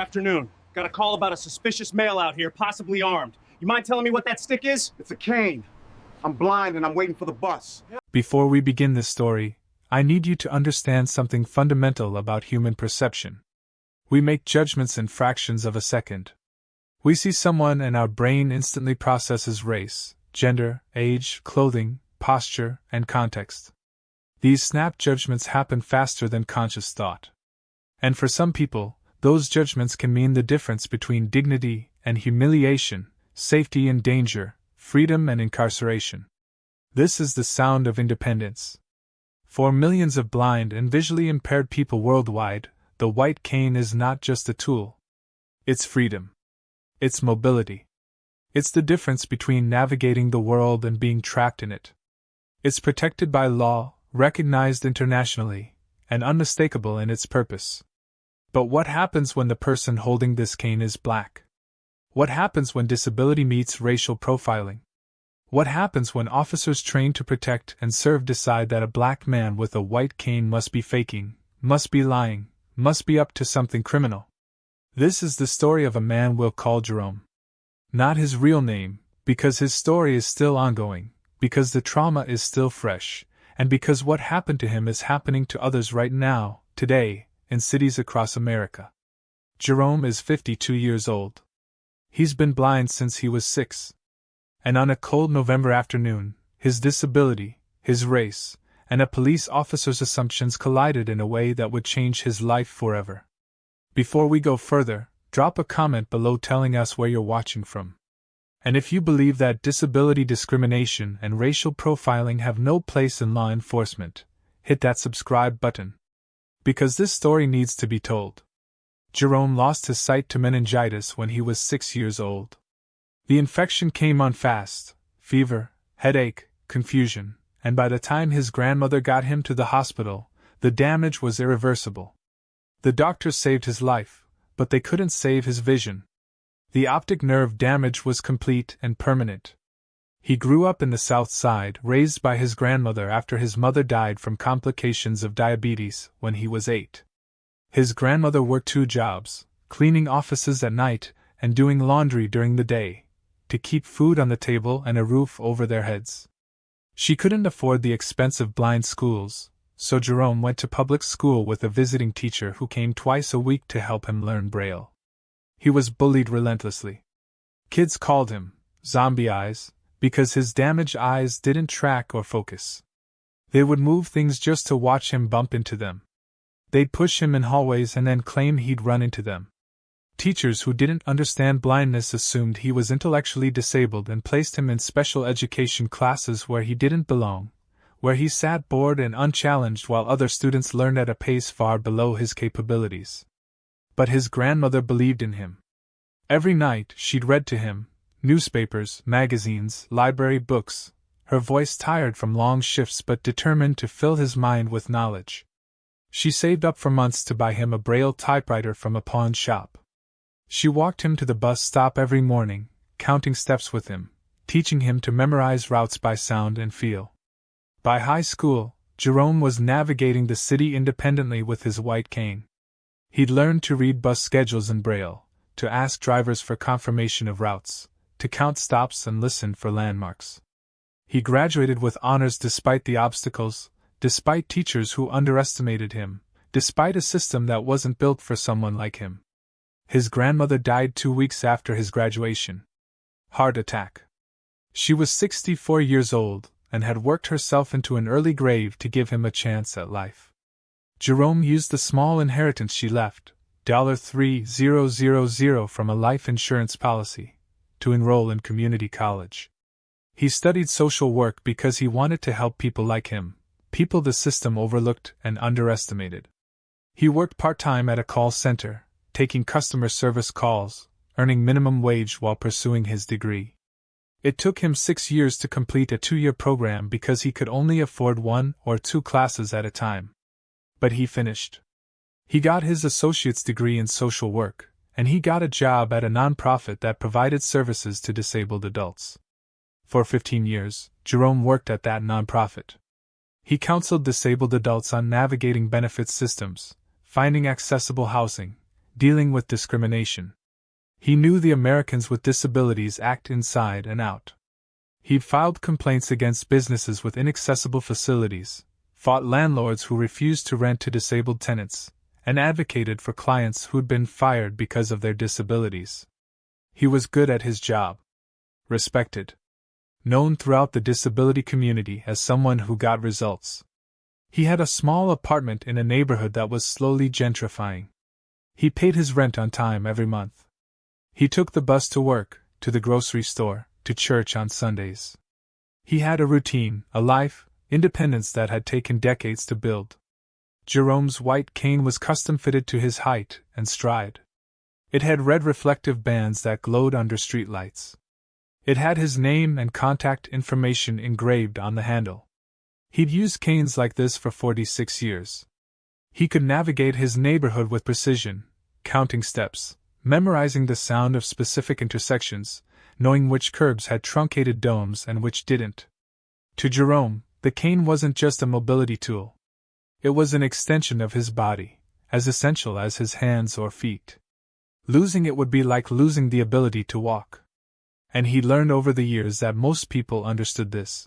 Afternoon. Got a call about a suspicious male out here, possibly armed. You mind telling me what that stick is? It's a cane. I'm blind and I'm waiting for the bus. Before we begin this story, I need you to understand something fundamental about human perception. We make judgments in fractions of a second. We see someone and our brain instantly processes race, gender, age, clothing, posture, and context. These snap judgments happen faster than conscious thought. And for some people, those judgments can mean the difference between dignity and humiliation, safety and danger, freedom and incarceration. This is the sound of independence. For millions of blind and visually impaired people worldwide, the white cane is not just a tool. It's freedom. It's mobility. It's the difference between navigating the world and being trapped in it. It's protected by law, recognized internationally, and unmistakable in its purpose. But what happens when the person holding this cane is black? What happens when disability meets racial profiling? What happens when officers trained to protect and serve decide that a black man with a white cane must be faking, must be lying, must be up to something criminal? This is the story of a man we'll call Jerome. Not his real name, because his story is still ongoing, because the trauma is still fresh, and because what happened to him is happening to others right now, today, in cities across America. Jerome is 52 years old. He's been blind since he was 6. And on a cold November afternoon, his disability, his race, and a police officer's assumptions collided in a way that would change his life forever. Before we go further, drop a comment below telling us where you're watching from. And if you believe that disability discrimination and racial profiling have no place in law enforcement, hit that subscribe button. Because this story needs to be told. Jerome lost his sight to meningitis when he was 6 years old. The infection came on fast: fever, headache, confusion, and by the time his grandmother got him to the hospital, the damage was irreversible. The doctors saved his life, but they couldn't save his vision. The optic nerve damage was complete and permanent. He grew up in the South Side, raised by his grandmother after his mother died from complications of diabetes when he was 8. His grandmother worked 2 jobs, cleaning offices at night and doing laundry during the day, to keep food on the table and a roof over their heads. She couldn't afford the expensive blind schools, so Jerome went to public school with a visiting teacher who came twice a week to help him learn Braille. He was bullied relentlessly. Kids called him Zombie Eyes, because his damaged eyes didn't track or focus. They would move things just to watch him bump into them. They'd push him in hallways and then claim he'd run into them. Teachers who didn't understand blindness assumed he was intellectually disabled and placed him in special education classes where he didn't belong, where he sat bored and unchallenged while other students learned at a pace far below his capabilities. But his grandmother believed in him. Every night she'd read to him newspapers, magazines, library books, her voice tired from long shifts but determined to fill his mind with knowledge. She saved up for months to buy him a Braille typewriter from a pawn shop. She walked him to the bus stop every morning, counting steps with him, teaching him to memorize routes by sound and feel. By high school, Jerome was navigating the city independently with his white cane. He'd learned to read bus schedules in Braille, to ask drivers for confirmation of routes, to count stops and listen for landmarks. He graduated with honors despite the obstacles, despite teachers who underestimated him, despite a system that wasn't built for someone like him. His grandmother died 2 weeks after his graduation. Heart attack. She was 64 years old and had worked herself into an early grave to give him a chance at life. Jerome used the small inheritance she left, $3,000 from a life insurance policy, to enroll in community college. He studied social work because he wanted to help people like him, people the system overlooked and underestimated. He worked part-time at a call center, taking customer service calls, earning minimum wage while pursuing his degree. It took him 6 years to complete a 2-year program because he could only afford 1 or 2 classes at a time. But he finished. He got his associate's degree in social work, and he got a job at a nonprofit that provided services to disabled adults. For 15 years, Jerome worked at that nonprofit. He counseled disabled adults on navigating benefits systems, finding accessible housing, dealing with discrimination. He knew the Americans with disabilities act inside and out. He'd filed complaints against businesses with inaccessible facilities, fought landlords who refused to rent to disabled tenants, and advocated for clients who'd been fired because of their disabilities. He was good at his job. Respected. Known throughout the disability community as someone who got results. He had a small apartment in a neighborhood that was slowly gentrifying. He paid his rent on time every month. He took the bus to work, to the grocery store, to church on Sundays. He had a routine, a life, independence that had taken decades to build. Jerome's white cane was custom-fitted to his height and stride. It had red reflective bands that glowed under streetlights. It had his name and contact information engraved on the handle. He'd used canes like this for 46 years. He could navigate his neighborhood with precision, counting steps, memorizing the sound of specific intersections, knowing which curbs had truncated domes and which didn't. To Jerome, the cane wasn't just a mobility tool. It was an extension of his body, as essential as his hands or feet. Losing it would be like losing the ability to walk. And he learned over the years that most people understood this.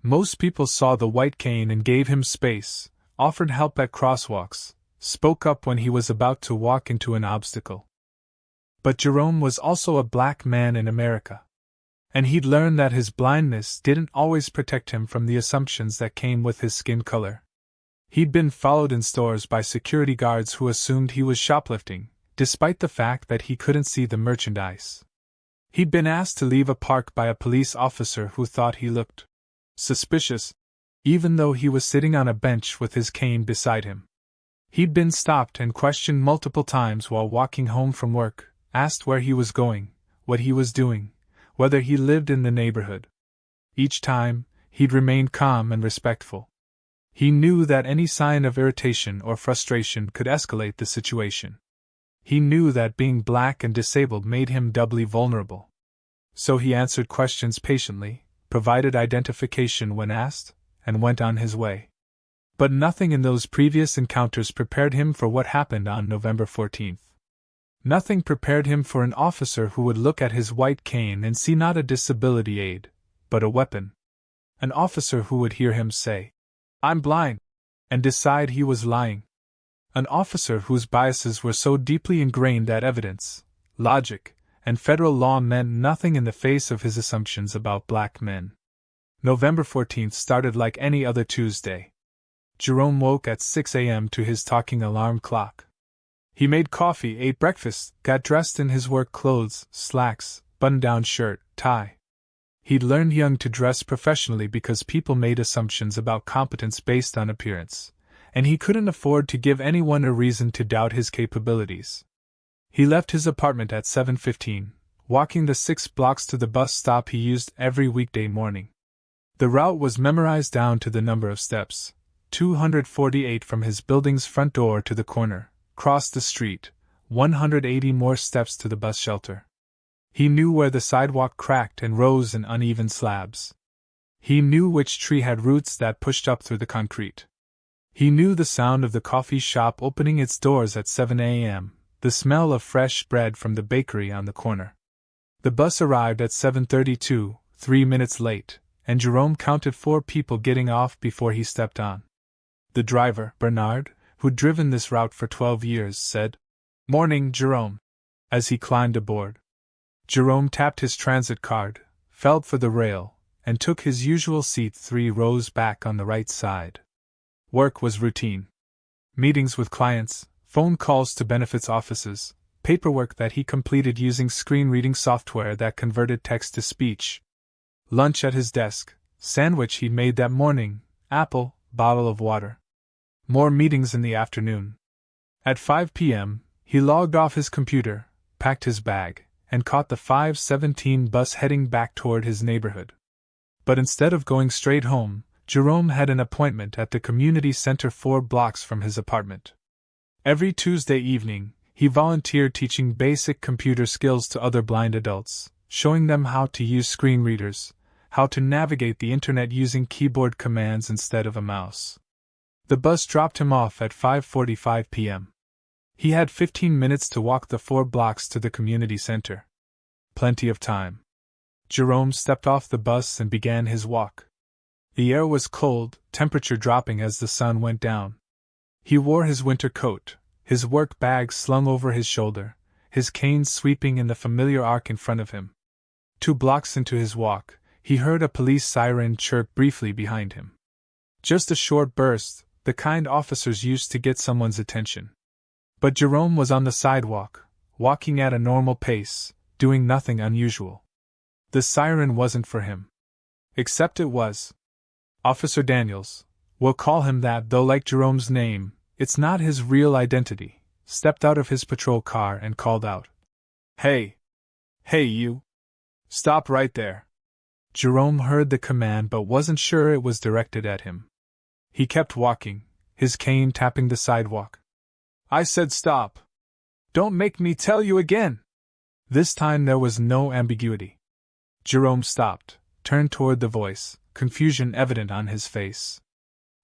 Most people saw the white cane and gave him space, offered help at crosswalks, spoke up when he was about to walk into an obstacle. But Jerome was also a black man in America. And he'd learned that his blindness didn't always protect him from the assumptions that came with his skin color. He'd been followed in stores by security guards who assumed he was shoplifting, despite the fact that he couldn't see the merchandise. He'd been asked to leave a park by a police officer who thought he looked suspicious, even though he was sitting on a bench with his cane beside him. He'd been stopped and questioned multiple times while walking home from work, asked where he was going, what he was doing, whether he lived in the neighborhood. Each time, he'd remained calm and respectful. He knew that any sign of irritation or frustration could escalate the situation. He knew that being black and disabled made him doubly vulnerable. So he answered questions patiently, provided identification when asked, and went on his way. But nothing in those previous encounters prepared him for what happened on November 14th. Nothing prepared him for an officer who would look at his white cane and see not a disability aid, but a weapon. An officer who would hear him say, "I'm blind," and decide he was lying. An officer whose biases were so deeply ingrained that evidence, logic, and federal law meant nothing in the face of his assumptions about black men. November 14th started like any other Tuesday. Jerome woke at 6 a.m. to his talking alarm clock. He made coffee, ate breakfast, got dressed in his work clothes, slacks, button-down shirt, tie. He'd learned young to dress professionally because people made assumptions about competence based on appearance, and he couldn't afford to give anyone a reason to doubt his capabilities. He left his apartment at 7:15, walking the 6 blocks to the bus stop he used every weekday morning. The route was memorized down to the number of steps, 248 from his building's front door to the corner, crossed the street, 180 more steps to the bus shelter. He knew where the sidewalk cracked and rose in uneven slabs. He knew which tree had roots that pushed up through the concrete. He knew the sound of the coffee shop opening its doors at 7 a.m., the smell of fresh bread from the bakery on the corner. The bus arrived at 7:32, 3 minutes late, and Jerome counted 4 people getting off before he stepped on. The driver, Bernard, who'd driven this route for 12 years, said, "Morning, Jerome," as he climbed aboard. Jerome tapped his transit card, felt for the rail, and took his usual seat 3 rows back on the right side. Work was routine. Meetings with clients, phone calls to benefits offices, paperwork that he completed using screen reading software that converted text to speech. Lunch at his desk, sandwich he'd made that morning, apple, bottle of water. More meetings in the afternoon. At 5 p.m., he logged off his computer, packed his bag, and caught the 5:17 bus heading back toward his neighborhood. But instead of going straight home, Jerome had an appointment at the community center 4 blocks from his apartment. Every Tuesday evening, he volunteered teaching basic computer skills to other blind adults, showing them how to use screen readers, how to navigate the internet using keyboard commands instead of a mouse. The bus dropped him off at 5:45 p.m. He had 15 minutes to walk the 4 blocks to the community center. Plenty of time. Jerome stepped off the bus and began his walk. The air was cold, temperature dropping as the sun went down. He wore his winter coat, his work bag slung over his shoulder, his cane sweeping in the familiar arc in front of him. 2 blocks into his walk, he heard a police siren chirp briefly behind him. Just a short burst, the kind officers used to get someone's attention. But Jerome was on the sidewalk, walking at a normal pace, doing nothing unusual. The siren wasn't for him. Except it was. Officer Daniels, we'll call him that, though like Jerome's name, it's not his real identity, stepped out of his patrol car and called out. Hey! Hey you! Stop right there! Jerome heard the command but wasn't sure it was directed at him. He kept walking, his cane tapping the sidewalk. I said stop! Don't make me tell you again! This time there was no ambiguity. Jerome stopped, turned toward the voice, confusion evident on his face.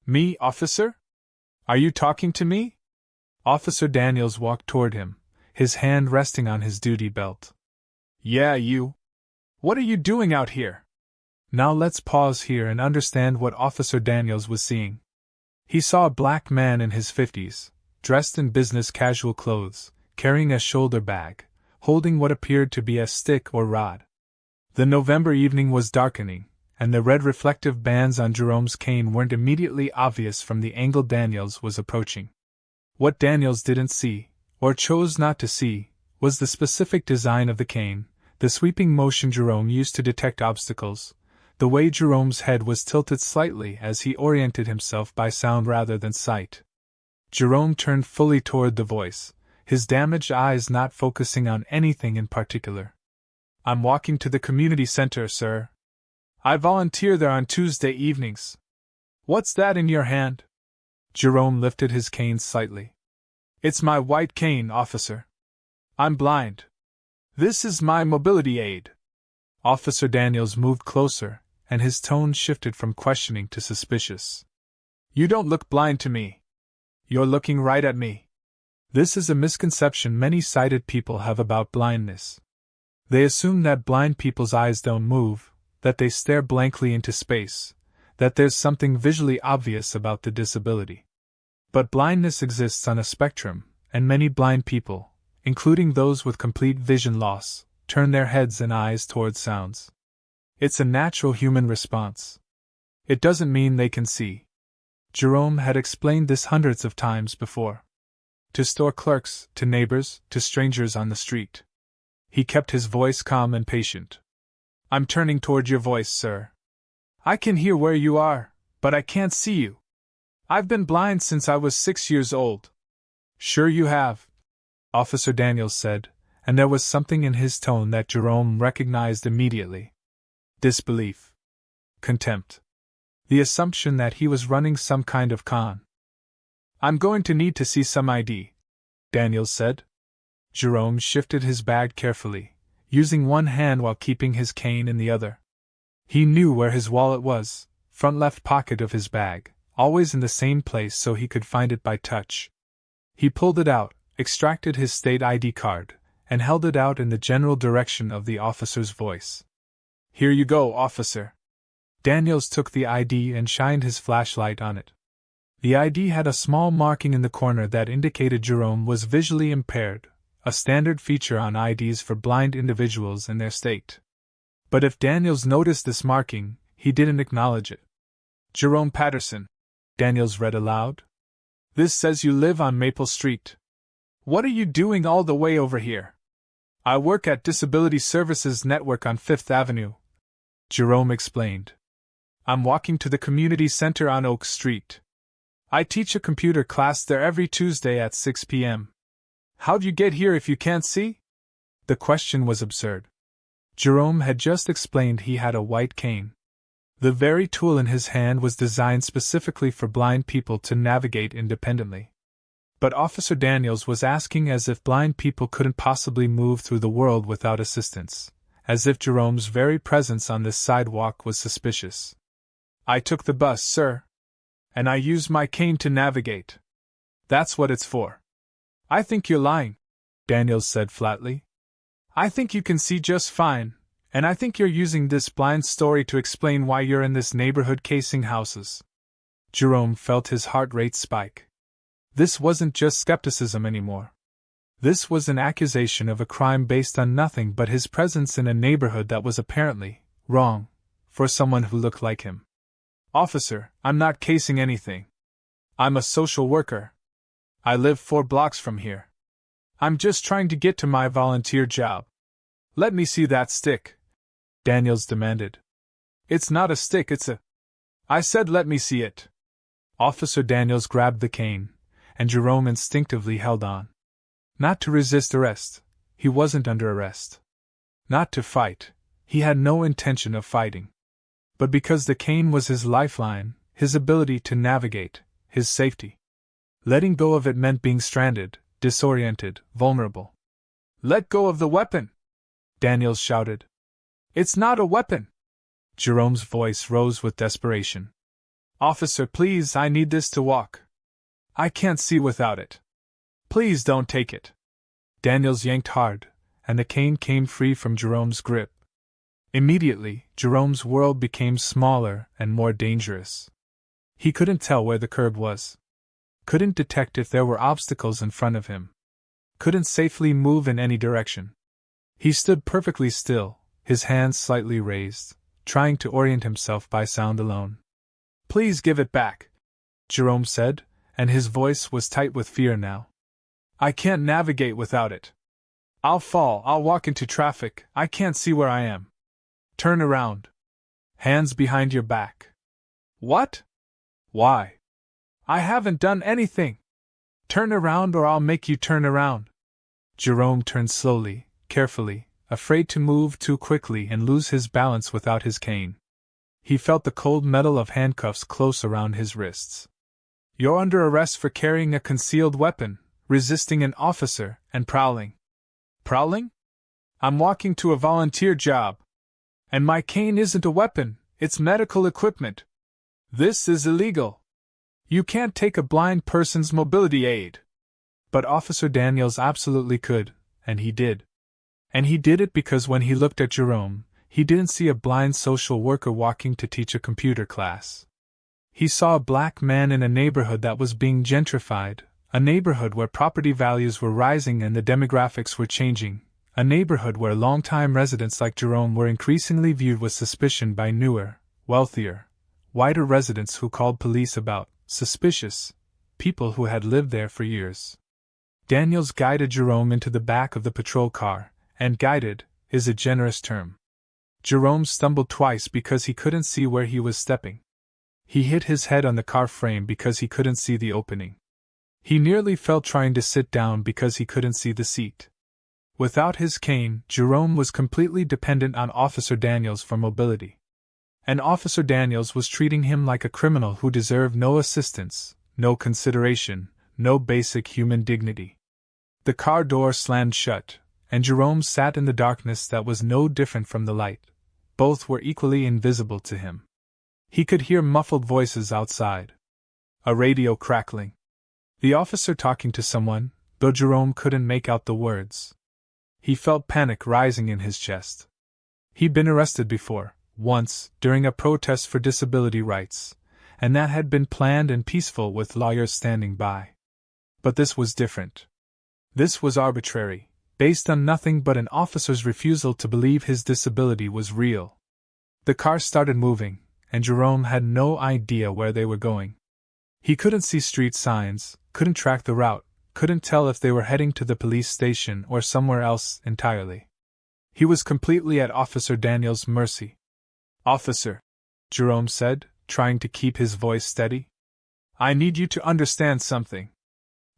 Me, officer? Are you talking to me? Officer Daniels walked toward him, his hand resting on his duty belt. Yeah, you. What are you doing out here? Now let's pause here and understand what Officer Daniels was seeing. He saw a black man in his 50s, dressed in business casual clothes, carrying a shoulder bag, holding what appeared to be a stick or rod. The November evening was darkening, and the red reflective bands on Jerome's cane weren't immediately obvious from the angle Daniels was approaching. What Daniels didn't see, or chose not to see, was the specific design of the cane, the sweeping motion Jerome used to detect obstacles, the way Jerome's head was tilted slightly as he oriented himself by sound rather than sight. Jerome turned fully toward the voice, his damaged eyes not focusing on anything in particular. I'm walking to the community center, sir. I volunteer there on Tuesday evenings. What's that in your hand? Jerome lifted his cane slightly. It's my white cane, officer. I'm blind. This is my mobility aid. Officer Daniels moved closer, and his tone shifted from questioning to suspicious. You don't look blind to me. You're looking right at me. This is a misconception many sighted people have about blindness. They assume that blind people's eyes don't move, that they stare blankly into space, that there's something visually obvious about the disability. But blindness exists on a spectrum, and many blind people, including those with complete vision loss, turn their heads and eyes towards sounds. It's a natural human response. It doesn't mean they can see. Jerome had explained this hundreds of times before. To store clerks, to neighbors, to strangers on the street. He kept his voice calm and patient. I'm turning toward your voice, sir. I can hear where you are, but I can't see you. I've been blind since I was 6 years old. Sure you have, Officer Daniels said, and there was something in his tone that Jerome recognized immediately. Disbelief. Contempt. The assumption that he was running some kind of con. I'm going to need to see some ID, Daniels said. Jerome shifted his bag carefully, using one hand while keeping his cane in the other. He knew where his wallet was, front left pocket of his bag, always in the same place so he could find it by touch. He pulled it out, extracted his state ID card, and held it out in the general direction of the officer's voice. Here you go, officer. Daniels took the ID and shined his flashlight on it. The ID had a small marking in the corner that indicated Jerome was visually impaired, a standard feature on IDs for blind individuals in their state. But if Daniels noticed this marking, he didn't acknowledge it. Jerome Patterson, Daniels read aloud. This says you live on Maple Street. What are you doing all the way over here? I work at Disability Services Network on 5th Avenue, Jerome explained. I'm walking to the community center on Oak Street. I teach a computer class there every Tuesday at 6 p.m. How'd you get here if you can't see? The question was absurd. Jerome had just explained he had a white cane. The very tool in his hand was designed specifically for blind people to navigate independently. But Officer Daniels was asking as if blind people couldn't possibly move through the world without assistance, as if Jerome's very presence on this sidewalk was suspicious. I took the bus, sir. And I used my cane to navigate. That's what it's for. I think you're lying, Daniels said flatly. I think you can see just fine, and I think you're using this blind story to explain why you're in this neighborhood casing houses. Jerome felt his heart rate spike. This wasn't just skepticism anymore. This was an accusation of a crime based on nothing but his presence in a neighborhood that was apparently wrong for someone who looked like him. Officer, I'm not casing anything. I'm a social worker. I live 4 blocks from here. I'm just trying to get to my volunteer job. Let me see that stick, Daniels demanded. It's not a stick, it's a... I said let me see it. Officer Daniels grabbed the cane, and Jerome instinctively held on. Not to resist arrest. He wasn't under arrest. Not to fight. He had no intention of fighting. But because the cane was his lifeline, his ability to navigate, his safety. Letting go of it meant being stranded, disoriented, vulnerable. Let go of the weapon! Daniels shouted. It's not a weapon! Jerome's voice rose with desperation. Officer, please, I need this to walk. I can't see without it. Please don't take it. Daniels yanked hard, and the cane came free from Jerome's grip. Immediately, Jerome's world became smaller and more dangerous. He couldn't tell where the curb was. Couldn't detect if there were obstacles in front of him. Couldn't safely move in any direction. He stood perfectly still, his hands slightly raised, trying to orient himself by sound alone. Please give it back, Jerome said, and his voice was tight with fear now. I can't navigate without it. I'll fall, I'll walk into traffic, I can't see where I am. Turn around. Hands behind your back. What? Why? I haven't done anything. Turn around or I'll make you turn around. Jerome turned slowly, carefully, afraid to move too quickly and lose his balance without his cane. He felt the cold metal of handcuffs close around his wrists. You're under arrest for carrying a concealed weapon, resisting an officer, and prowling. Prowling? I'm walking to a volunteer job. And my cane isn't a weapon, it's medical equipment. This is illegal. You can't take a blind person's mobility aid. But Officer Daniels absolutely could, and he did. And he did it because when he looked at Jerome, he didn't see a blind social worker walking to teach a computer class. He saw a black man in a neighborhood that was being gentrified, a neighborhood where property values were rising and the demographics were changing, a neighborhood where longtime residents like Jerome were increasingly viewed with suspicion by newer, wealthier, whiter residents who called police about suspicious people who had lived there for years. Daniels guided Jerome into the back of the patrol car, and guided is a generous term. Jerome stumbled twice because he couldn't see where he was stepping. He hit his head on the car frame because he couldn't see the opening. He nearly fell trying to sit down because he couldn't see the seat. Without his cane, Jerome was completely dependent on Officer Daniels for mobility. And Officer Daniels was treating him like a criminal who deserved no assistance, no consideration, no basic human dignity. The car door slammed shut, and Jerome sat in the darkness that was no different from the light. Both were equally invisible to him. He could hear muffled voices outside. A radio crackling. The officer talking to someone, though Jerome couldn't make out the words. He felt panic rising in his chest. He'd been arrested before, once, during a protest for disability rights, and that had been planned and peaceful with lawyers standing by. But this was different. This was arbitrary, based on nothing but an officer's refusal to believe his disability was real. The car started moving, and Jerome had no idea where they were going. He couldn't see street signs, couldn't track the route, couldn't tell if they were heading to the police station or somewhere else entirely. He was completely at Officer Daniels' mercy. Officer, Jerome said, trying to keep his voice steady. I need you to understand something.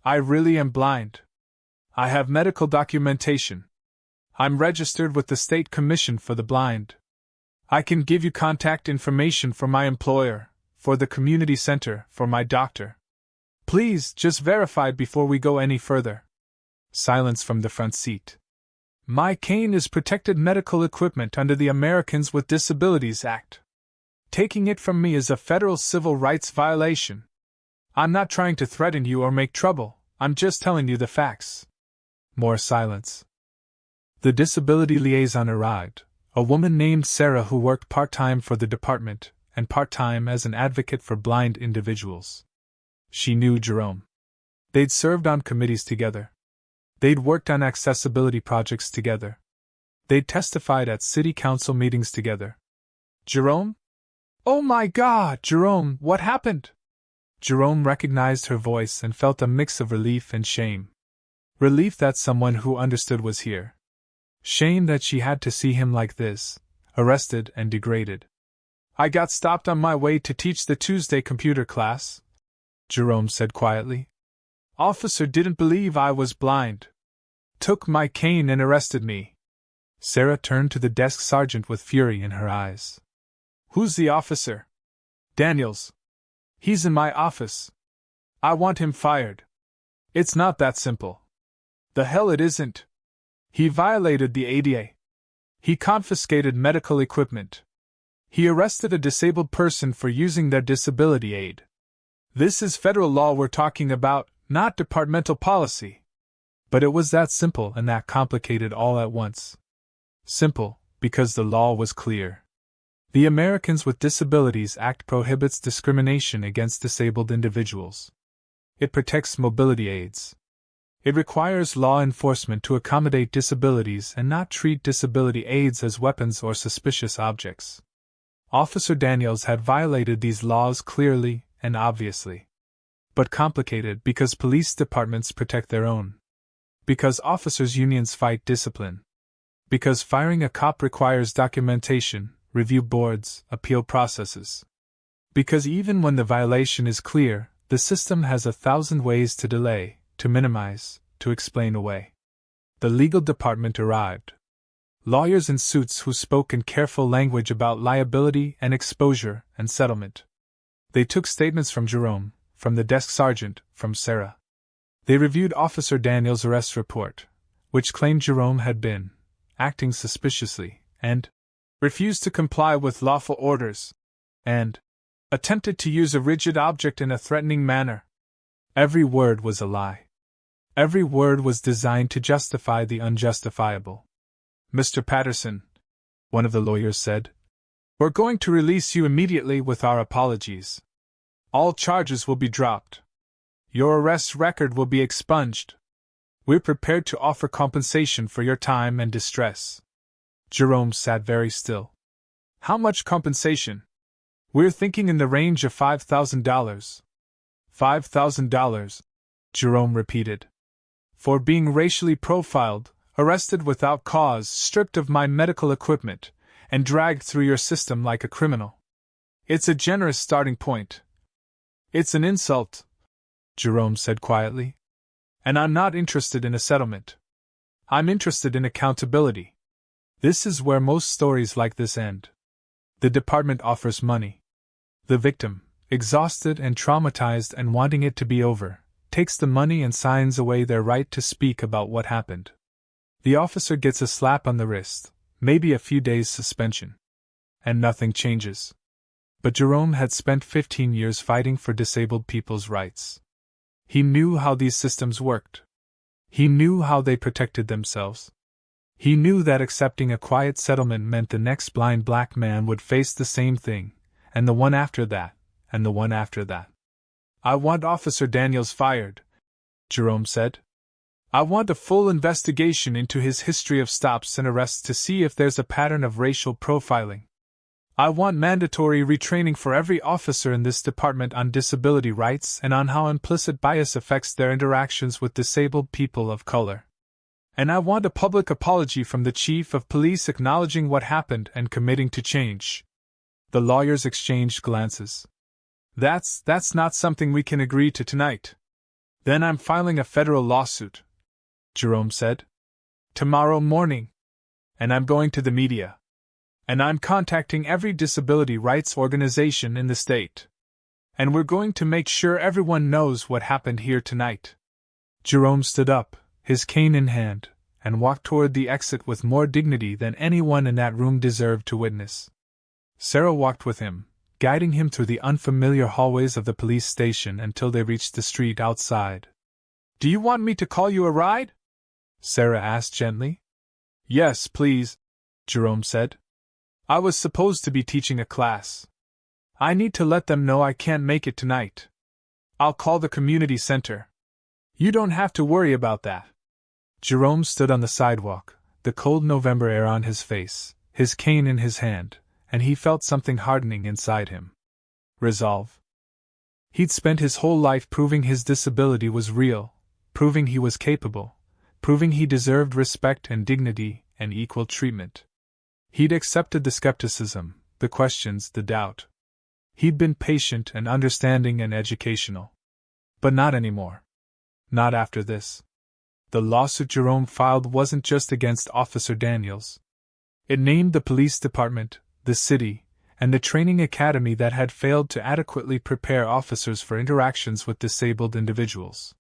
I really am blind. I have medical documentation. I'm registered with the State Commission for the Blind. I can give you contact information for my employer, for the community center, for my doctor. Please, just verify before we go any further. Silence from the front seat. My cane is protected medical equipment under the Americans with Disabilities Act. Taking it from me is a federal civil rights violation. I'm not trying to threaten you or make trouble, I'm just telling you the facts. More silence. The disability liaison arrived, a woman named Sarah who worked part-time for the department and part-time as an advocate for blind individuals. She knew Jerome. They'd served on committees together. They'd worked on accessibility projects together. They'd testified at city council meetings together. Jerome? Oh my God, Jerome, what happened? Jerome recognized her voice and felt a mix of relief and shame. Relief that someone who understood was here. Shame that she had to see him like this, arrested and degraded. I got stopped on my way to teach the Tuesday computer class, Jerome said quietly. Officer didn't believe I was blind. Took my cane and arrested me. Sarah turned to the desk sergeant with fury in her eyes. Who's the officer? Daniels. He's in my office. I want him fired. It's not that simple. The hell it isn't. He violated the ADA. He confiscated medical equipment. He arrested a disabled person for using their disability aid. This is federal law we're talking about, not departmental policy. But it was that simple and that complicated all at once. Simple, because the law was clear. The Americans with Disabilities Act prohibits discrimination against disabled individuals. It protects mobility aids. It requires law enforcement to accommodate disabilities and not treat disability aids as weapons or suspicious objects. Officer Daniels had violated these laws clearly and obviously. But complicated because police departments protect their own. Because officers' unions fight discipline. Because firing a cop requires documentation, review boards, appeal processes. Because even when the violation is clear, the system has 1,000 ways to delay, to minimize, to explain away. The legal department arrived. Lawyers in suits who spoke in careful language about liability and exposure and settlement. They took statements from Jerome, from the desk sergeant, from Sarah. They reviewed Officer Daniels' arrest report, which claimed Jerome had been acting suspiciously, and refused to comply with lawful orders, and attempted to use a rigid object in a threatening manner. Every word was a lie. Every word was designed to justify the unjustifiable. Mr. Patterson, one of the lawyers said, we're going to release you immediately with our apologies. All charges will be dropped. Your arrest record will be expunged. We're prepared to offer compensation for your time and distress. Jerome sat very still. How much compensation? We're thinking in the range of $5,000. $5,000, Jerome repeated. For being racially profiled, arrested without cause, stripped of my medical equipment, and dragged through your system like a criminal. It's a generous starting point. It's an insult, Jerome said quietly. And I'm not interested in a settlement. I'm interested in accountability. This is where most stories like this end. The department offers money. The victim, exhausted and traumatized and wanting it to be over, takes the money and signs away their right to speak about what happened. The officer gets a slap on the wrist, maybe a few days suspension. And nothing changes. But Jerome had spent 15 years fighting for disabled people's rights. He knew how these systems worked. He knew how they protected themselves. He knew that accepting a quiet settlement meant the next blind black man would face the same thing, and the one after that, and the one after that. I want Officer Daniels fired, Jerome said. I want a full investigation into his history of stops and arrests to see if there's a pattern of racial profiling. I want mandatory retraining for every officer in this department on disability rights and on how implicit bias affects their interactions with disabled people of color. And I want a public apology from the chief of police acknowledging what happened and committing to change. The lawyers exchanged glances. That's not something we can agree to tonight. Then I'm filing a federal lawsuit, Jerome said. Tomorrow morning. And I'm going to the media. And I'm contacting every disability rights organization in the state. And we're going to make sure everyone knows what happened here tonight. Jerome stood up, his cane in hand, and walked toward the exit with more dignity than anyone in that room deserved to witness. Sarah walked with him, guiding him through the unfamiliar hallways of the police station until they reached the street outside. Do you want me to call you a ride? Sarah asked gently. Yes, please, Jerome said. I was supposed to be teaching a class. I need to let them know I can't make it tonight. I'll call the community center. You don't have to worry about that. Jerome stood on the sidewalk, the cold November air on his face, his cane in his hand, and he felt something hardening inside him. Resolve. He'd spent his whole life proving his disability was real, proving he was capable, proving he deserved respect and dignity and equal treatment. He'd accepted the skepticism, the questions, the doubt. He'd been patient and understanding and educational. But not anymore. Not after this. The lawsuit Jerome filed wasn't just against Officer Daniels. It named the police department, the city, and the training academy that had failed to adequately prepare officers for interactions with disabled individuals.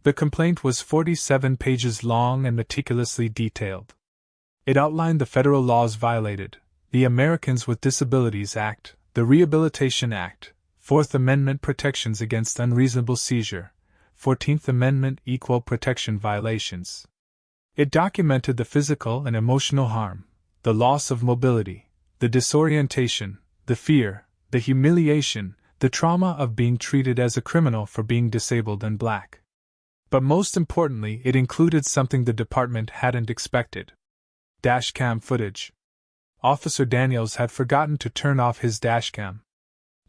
The complaint was 47 pages long and meticulously detailed. It outlined the federal laws violated, the Americans with Disabilities Act, the Rehabilitation Act, Fourth Amendment protections against unreasonable seizure, 14th Amendment equal protection violations. It documented the physical and emotional harm, the loss of mobility, the disorientation, the fear, the humiliation, the trauma of being treated as a criminal for being disabled and black. But most importantly, it included something the department hadn't expected. Dashcam footage. Officer Daniels had forgotten to turn off his dashcam.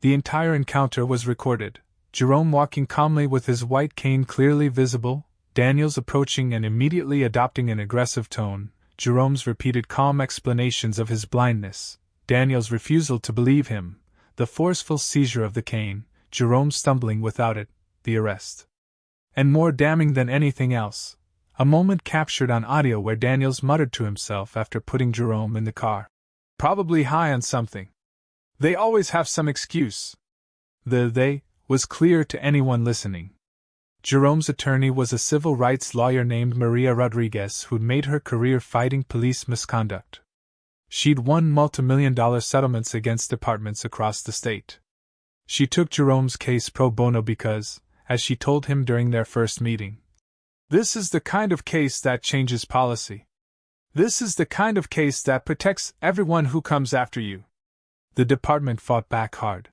The entire encounter was recorded, Jerome walking calmly with his white cane clearly visible, Daniels approaching and immediately adopting an aggressive tone, Jerome's repeated calm explanations of his blindness, Daniels' refusal to believe him, the forceful seizure of the cane, Jerome stumbling without it, the arrest. And more damning than anything else, a moment captured on audio where Daniels muttered to himself after putting Jerome in the car. Probably high on something. They always have some excuse. The they was clear to anyone listening. Jerome's attorney was a civil rights lawyer named Maria Rodriguez who'd made her career fighting police misconduct. She'd won multimillion-dollar settlements against departments across the state. She took Jerome's case pro bono because, as she told him during their first meeting, this is the kind of case that changes policy. This is the kind of case that protects everyone who comes after you. The department fought back hard.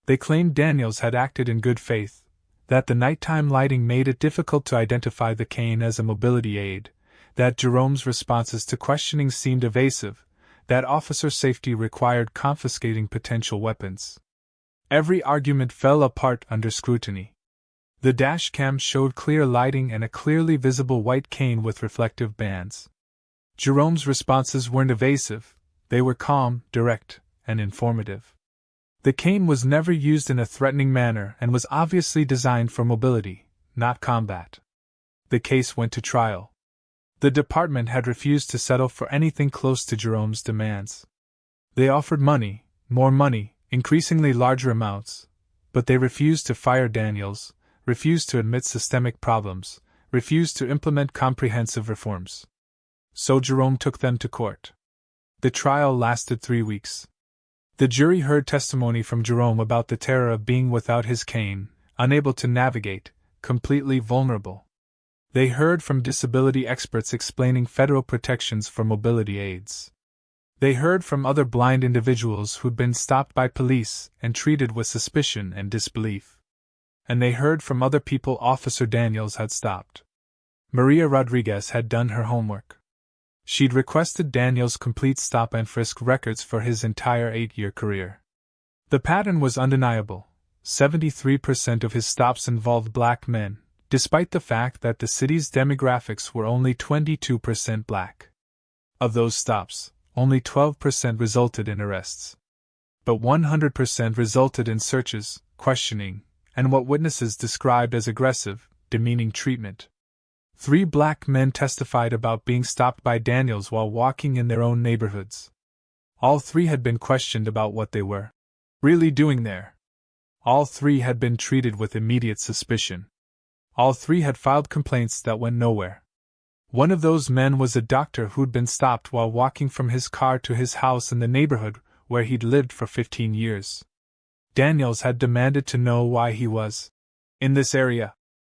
They claimed Daniels had acted in good faith, that the nighttime lighting made it difficult to identify the cane as a mobility aid, that Jerome's responses to questioning seemed evasive, that officer safety required confiscating potential weapons. Every argument fell apart under scrutiny. The dashcam showed clear lighting and a clearly visible white cane with reflective bands. Jerome's responses weren't evasive, they were calm, direct, and informative. The cane was never used in a threatening manner and was obviously designed for mobility, not combat. The case went to trial. The department had refused to settle for anything close to Jerome's demands. They offered money, more money, increasingly larger amounts, but they refused to fire Daniels, refused to admit systemic problems, refused to implement comprehensive reforms. So Jerome took them to court. The trial lasted 3 weeks. The jury heard testimony from Jerome about the terror of being without his cane, unable to navigate, completely vulnerable. They heard from disability experts explaining federal protections for mobility aids. They heard from other blind individuals who'd been stopped by police and treated with suspicion and disbelief. And they heard from other people Officer Daniels had stopped. Maria Rodriguez had done her homework. She'd requested Daniels' complete stop and frisk records for his entire 8-year career. The pattern was undeniable. 73% of his stops involved black men, despite the fact that the city's demographics were only 22% black. Of those stops, only 12% resulted in arrests. But 100% resulted in searches, questioning, and what witnesses described as aggressive, demeaning treatment. 3 black men testified about being stopped by Daniels while walking in their own neighborhoods. All 3 had been questioned about what they were really doing there. All 3 had been treated with immediate suspicion. All 3 had filed complaints that went nowhere. One of those men was a doctor who'd been stopped while walking from his car to his house in the neighborhood where he'd lived for 15 years. Daniels had demanded to know why he was in this area.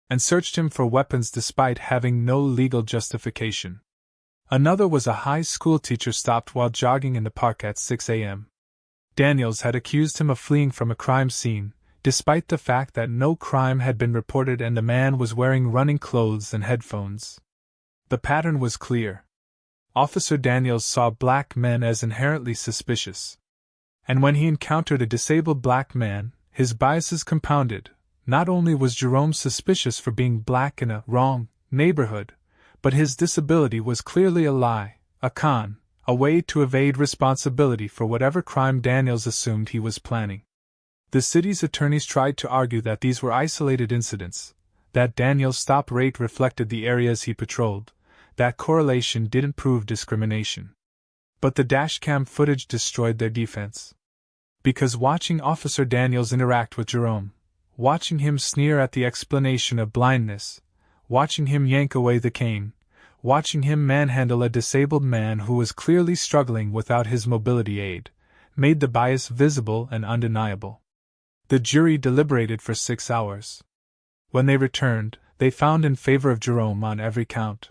and searched him for weapons despite having no legal justification. Another was a high school teacher stopped while jogging in the park at 6 a.m. Daniels had accused him of fleeing from a crime scene, despite the fact that no crime had been reported and the man was wearing running clothes and headphones. The pattern was clear. Officer Daniels saw black men as inherently suspicious. And when he encountered a disabled black man, his biases compounded. Not only was Jerome suspicious for being black in a wrong neighborhood, but his disability was clearly a lie, a con, a way to evade responsibility for whatever crime Daniels assumed he was planning. The city's attorneys tried to argue that these were isolated incidents, that Daniels' stop rate reflected the areas he patrolled, that correlation didn't prove discrimination. But the dashcam footage destroyed their defense. Because watching Officer Daniels interact with Jerome, watching him sneer at the explanation of blindness, watching him yank away the cane, watching him manhandle a disabled man who was clearly struggling without his mobility aid, made the bias visible and undeniable. The jury deliberated for 6 hours. When they returned, they found in favor of Jerome on every count.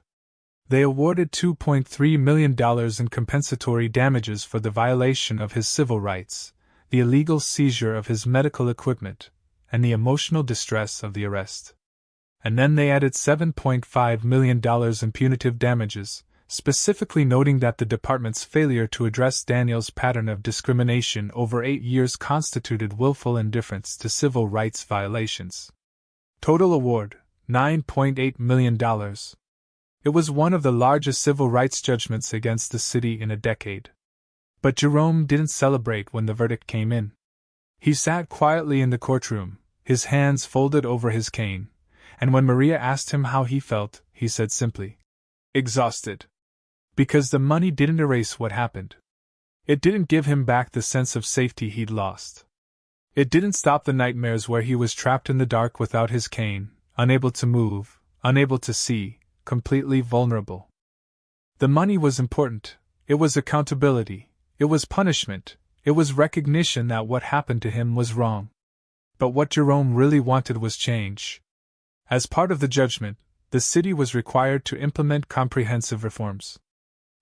They awarded $2.3 million in compensatory damages for the violation of his civil rights, the illegal seizure of his medical equipment, and the emotional distress of the arrest. And then they added $7.5 million in punitive damages, specifically noting that the department's failure to address Daniels' pattern of discrimination over 8 years constituted willful indifference to civil rights violations. Total award, $9.8 million. It was one of the largest civil rights judgments against the city in a decade. But Jerome didn't celebrate when the verdict came in. He sat quietly in the courtroom, his hands folded over his cane, and when Maria asked him how he felt, he said simply, "Exhausted." Because the money didn't erase what happened. It didn't give him back the sense of safety he'd lost. It didn't stop the nightmares where he was trapped in the dark without his cane, unable to move, unable to see, completely vulnerable. The money was important. It was accountability. It was punishment. It was recognition that what happened to him was wrong. But what Jerome really wanted was change. As part of the judgment, the city was required to implement comprehensive reforms.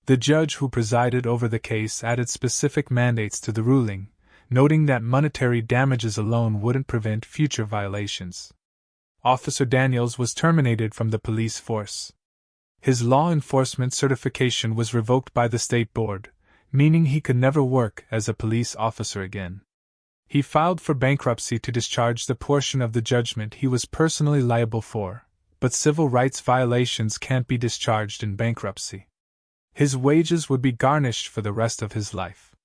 The judge who presided over the case added specific mandates to the ruling, noting that monetary damages alone wouldn't prevent future violations. Officer Daniels was terminated from the police force. His law enforcement certification was revoked by the state board, meaning he could never work as a police officer again. He filed for bankruptcy to discharge the portion of the judgment he was personally liable for, but civil rights violations can't be discharged in bankruptcy. His wages would be garnished for the rest of his life.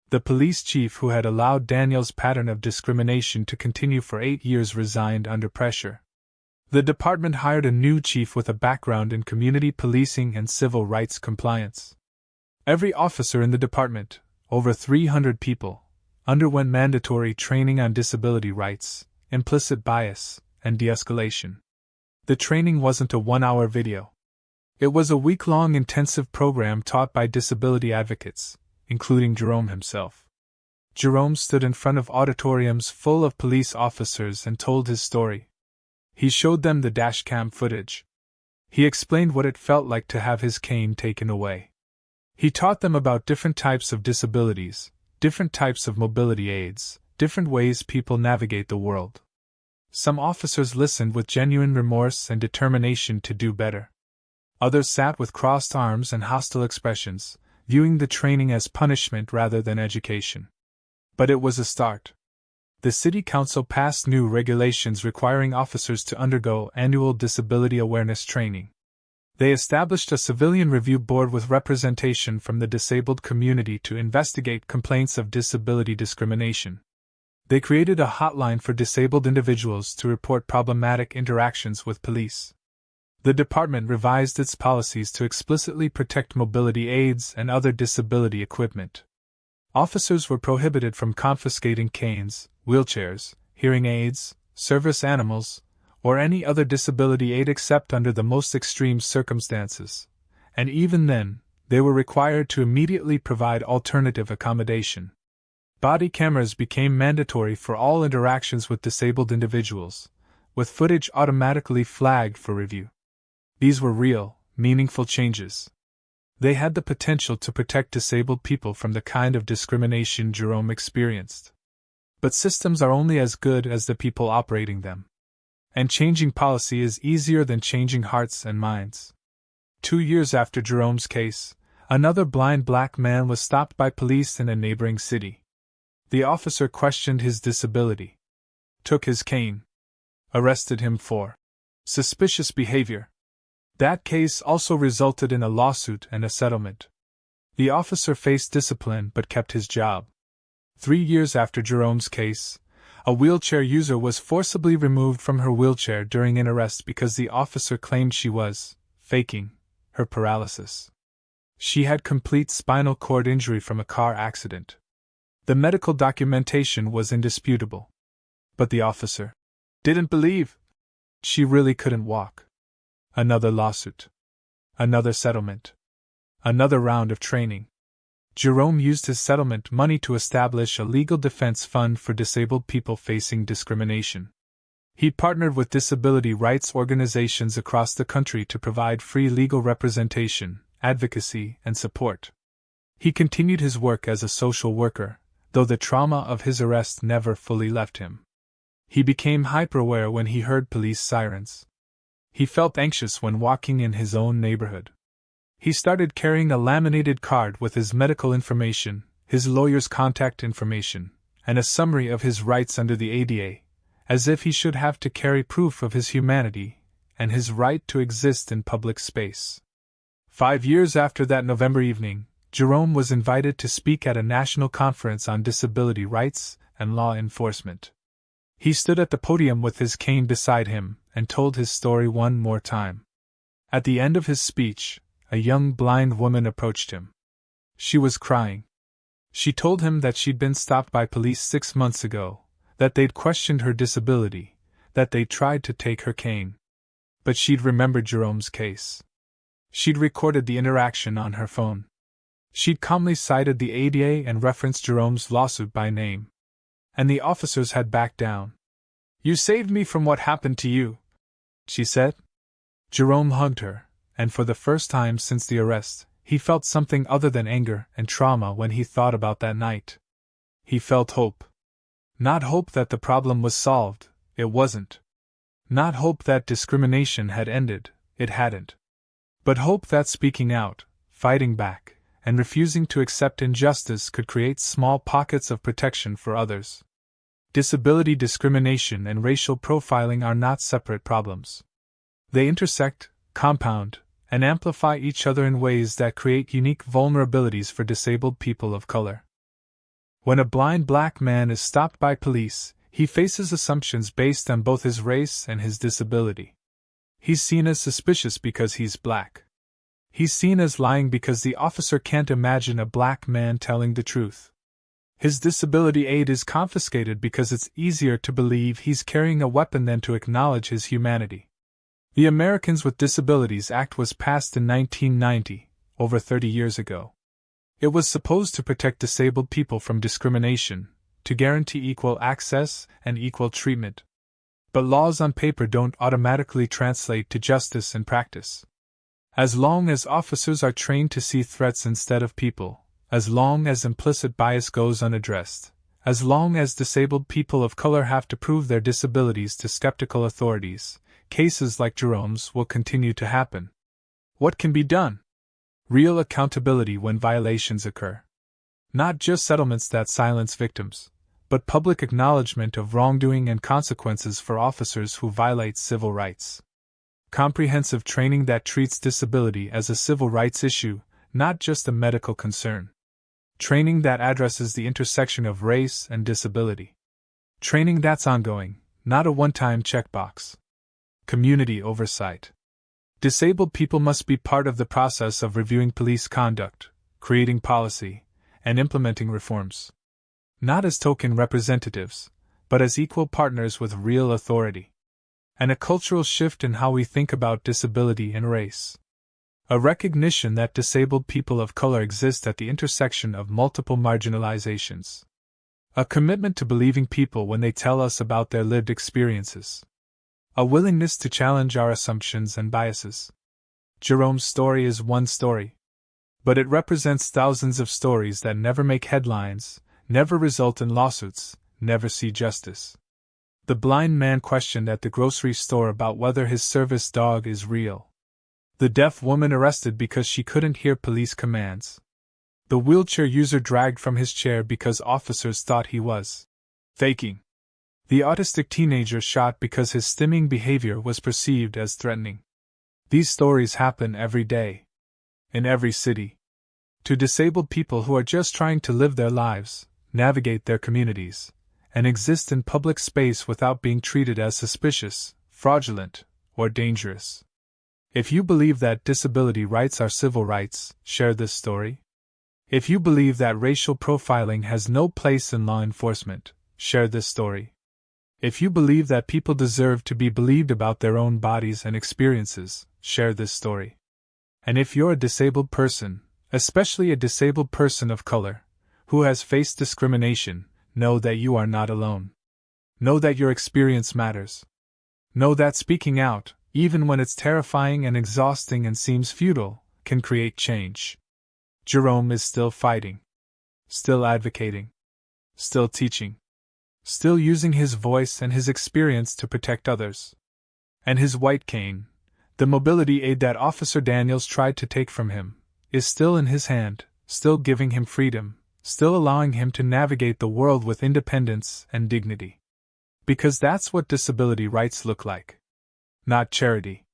The police chief who had allowed Daniels' pattern of discrimination to continue for 8 years resigned under pressure. The department hired a new chief with a background in community policing and civil rights compliance. Every officer in the department, over 300 people, underwent mandatory training on disability rights, implicit bias, and de-escalation. The training wasn't a 1-hour video. It was a week-long intensive program taught by disability advocates, including Jerome himself. Jerome stood in front of auditoriums full of police officers and told his story. He showed them the dashcam footage. He explained what it felt like to have his cane taken away. He taught them about different types of disabilities, different types of mobility aids, different ways people navigate the world. Some officers listened with genuine remorse and determination to do better. Others sat with crossed arms and hostile expressions, viewing the training as punishment rather than education. But it was a start. The City Council passed new regulations requiring officers to undergo annual disability awareness training. They established a civilian review board with representation from the disabled community to investigate complaints of disability discrimination. They created a hotline for disabled individuals to report problematic interactions with police. The department revised its policies to explicitly protect mobility aids and other disability equipment. Officers were prohibited from confiscating canes, wheelchairs, hearing aids, service animals, or any other disability aid except under the most extreme circumstances, and even then, they were required to immediately provide alternative accommodation. Body cameras became mandatory for all interactions with disabled individuals, with footage automatically flagged for review. These were real, meaningful changes. They had the potential to protect disabled people from the kind of discrimination Jerome experienced. But systems are only as good as the people operating them. And changing policy is easier than changing hearts and minds. 2 years after Jerome's case, another blind black man was stopped by police in a neighboring city. The officer questioned his disability, took his cane, arrested him for suspicious behavior. That case also resulted in a lawsuit and a settlement. The officer faced discipline but kept his job. 3 years after Jerome's case, a wheelchair user was forcibly removed from her wheelchair during an arrest because the officer claimed she was faking her paralysis. She had complete spinal cord injury from a car accident. The medical documentation was indisputable. But the officer didn't believe she really couldn't walk. Another lawsuit. Another settlement. Another round of training. Jerome used his settlement money to establish a legal defense fund for disabled people facing discrimination. He partnered with disability rights organizations across the country to provide free legal representation, advocacy, and support. He continued his work as a social worker, though the trauma of his arrest never fully left him. He became hyper-aware when he heard police sirens. He felt anxious when walking in his own neighborhood. He started carrying a laminated card with his medical information, his lawyer's contact information, and a summary of his rights under the ADA, as if he should have to carry proof of his humanity and his right to exist in public space. 5 years after that November evening, Jerome was invited to speak at a national conference on disability rights and law enforcement. He stood at the podium with his cane beside him and told his story one more time. At the end of his speech, a young blind woman approached him. She was crying. She told him that she'd been stopped by police 6 months ago, that they'd questioned her disability, that they'd tried to take her cane. But she'd remembered Jerome's case. She'd recorded the interaction on her phone. She'd calmly cited the ADA and referenced Jerome's lawsuit by name. And the officers had backed down. "You saved me from what happened to you," she said. Jerome hugged her, and for the first time since the arrest, he felt something other than anger and trauma when he thought about that night. He felt hope. Not hope that the problem was solved, it wasn't. Not hope that discrimination had ended, it hadn't. But hope that speaking out, fighting back, and refusing to accept injustice could create small pockets of protection for others. Disability discrimination and racial profiling are not separate problems. They intersect, compound, and amplify each other in ways that create unique vulnerabilities for disabled people of color. When a blind black man is stopped by police, he faces assumptions based on both his race and his disability. He's seen as suspicious because he's black. He's seen as lying because the officer can't imagine a black man telling the truth. His disability aid is confiscated because it's easier to believe he's carrying a weapon than to acknowledge his humanity. The Americans with Disabilities Act was passed in 1990, over 30 years ago. It was supposed to protect disabled people from discrimination, to guarantee equal access and equal treatment. But laws on paper don't automatically translate to justice in practice. As long as officers are trained to see threats instead of people, as long as implicit bias goes unaddressed, as long as disabled people of color have to prove their disabilities to skeptical authorities, cases like Jerome's will continue to happen. What can be done? Real accountability when violations occur. Not just settlements that silence victims, but public acknowledgement of wrongdoing and consequences for officers who violate civil rights. Comprehensive training that treats disability as a civil rights issue, not just a medical concern. Training that addresses the intersection of race and disability. Training that's ongoing, not a one-time checkbox. Community oversight. Disabled people must be part of the process of reviewing police conduct, creating policy, and implementing reforms. Not as token representatives, but as equal partners with real authority. And a cultural shift in how we think about disability and race. A recognition that disabled people of color exist at the intersection of multiple marginalizations. A commitment to believing people when they tell us about their lived experiences. a willingness to challenge our assumptions and biases. Jerome's story is one story, but it represents thousands of stories that never make headlines, never result in lawsuits, never see justice. The blind man questioned at the grocery store about whether his service dog is real. The deaf woman arrested because she couldn't hear police commands. The wheelchair user dragged from his chair because officers thought he was faking. The autistic teenager shot because his stimming behavior was perceived as threatening. These stories happen every day. In every city. To disabled people who are just trying to live their lives, navigate their communities, and exist in public space without being treated as suspicious, fraudulent, or dangerous. If you believe that disability rights are civil rights, share this story. If you believe that racial profiling has no place in law enforcement, share this story. If you believe that people deserve to be believed about their own bodies and experiences, share this story. And if you're a disabled person, especially a disabled person of color, who has faced discrimination, know that you are not alone. Know that your experience matters. Know that speaking out, even when it's terrifying and exhausting and seems futile, can create change. Jerome is still fighting. Still advocating. Still teaching. Still using his voice and his experience to protect others. And his white cane, the mobility aid that Officer Daniels tried to take from him, is still in his hand, still giving him freedom, still allowing him to navigate the world with independence and dignity. Because that's what disability rights look like. Not charity.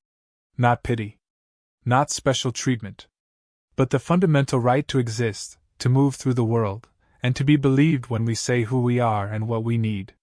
Not pity. Not special treatment. But the fundamental right to exist, to move through the world, and to be believed when we say who we are and what we need.